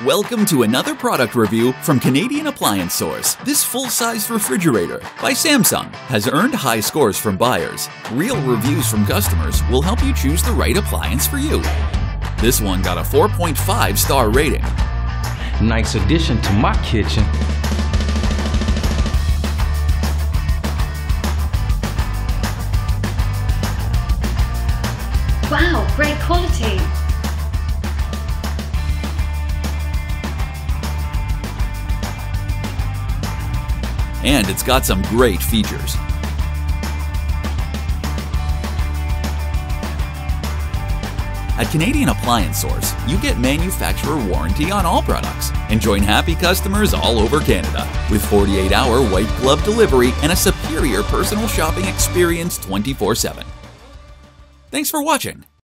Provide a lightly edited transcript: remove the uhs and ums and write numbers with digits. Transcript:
Welcome to another product review from Canadian Appliance Source. This full-size refrigerator by Samsung has earned high scores from buyers. Real reviews from customers will help you choose the right appliance for you. This one got a 4.5-star rating. Nice addition to my kitchen. Wow, great quality! And it's got some great features. At Canadian Appliance Source, you get manufacturer warranty on all products and join happy customers all over Canada with 48-hour white glove delivery and a superior personal shopping experience 24/7. Thanks for watching.